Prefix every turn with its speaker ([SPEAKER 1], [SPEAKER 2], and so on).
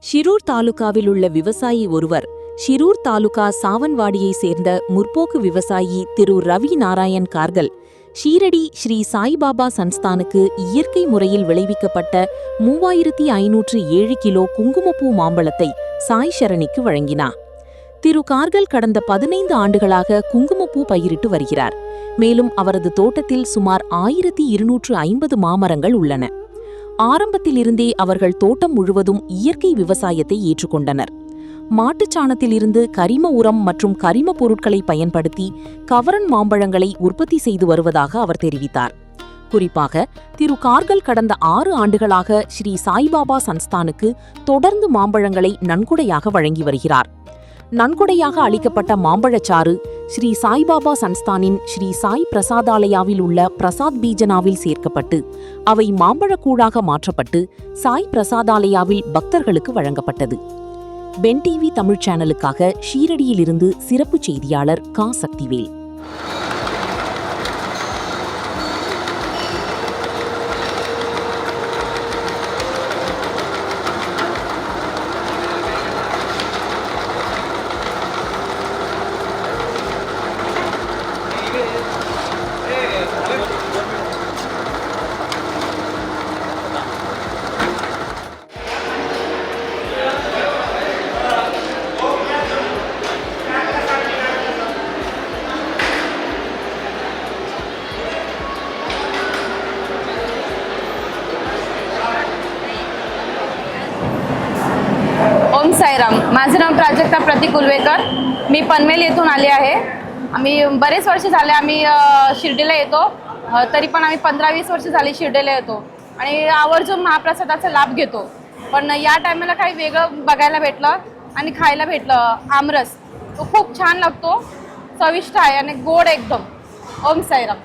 [SPEAKER 1] ஷிரூர் தாலுகாவில் உள்ள விவசாயி ஒருவர் ஷிரூர் தாலுகா சாவன்வாடியை சேர்ந்த முற்போக்கு விவசாயி திரு ரவி நாராயண் கார்கல் ஷீரடி ஸ்ரீ சாய்பாபா சன்ஸ்தானுக்கு இயற்கை முறையில் விளைவிக்கப்பட்ட 3507 கிலோ குங்குமப்பூ மாம்பழத்தை சாய் ஷரணிக்கு வழங்கினார். திரு கார்கல் கடந்த 15 ஆண்டுகளாக குங்குமப்பூ பயிரிட்டு வருகிறார். மேலும் அவரது தோட்டத்தில் சுமார் 1250 மாமரங்கள் உள்ளன. ஆரம்பத்திலிருந்தே அவர்கள் தோட்டம் முழுவதும் இயற்கை விவசாயத்தை ஏற்றுக்கொண்டனர். மாட்டுச்சாணத்திலிருந்து கரிம உரம் மற்றும் கரிம பொருட்களை பயன்படுத்தி கவரன் மாம்பழங்களை உற்பத்தி செய்து வருவதாக அவர் தெரிவித்தார். குறிப்பாக திரு கார்கல் கடந்த 6 ஆண்டுகளாக ஸ்ரீ சாய்பாபா சன்ஸ்தானுக்கு தொடர்ந்து மாம்பழங்களை நன்கொடையாக வழங்கி வருகிறார். நன்கொடையாக அளிக்கப்பட்ட மாம்பழச்சாறு ஸ்ரீ சாய்பாபா சன்ஸ்தானின் ஸ்ரீ சாய் பிரசாதாலயாவில் உள்ள பிரசாத் பீஜனாவில் சேர்க்கப்பட்டு அவை மாம்பழக்கூழாக மாற்றப்பட்டு சாய் பிரசாதாலயாவில் பக்தர்களுக்கு வழங்கப்பட்டது. பென் டிவி தமிழ் சேனலுக்காக ஷீரடியிலிருந்து சிறப்பு செய்தியாளர் கா. சக்திவேல்.
[SPEAKER 2] ओम साईराम. माझं नाव प्राजक्ता प्रतीक उलवेकर. मी पनवेल येथून आले आहे. आम्ही बरेच वर्ष झाले आम्ही शिर्डीला येतो. तरी पण आम्ही 15-20 वर्ष झाली शिर्डीला येतो आणि आवर्जून महाप्रसादाचा लाभ घेतो. पण या टायमाला काही वेगळं बघायला भेटलं आणि खायला भेटलं. आमरस तो खूप छान लागतो, चविष्ट आहे आणि गोड एकदम. ओम साईराम.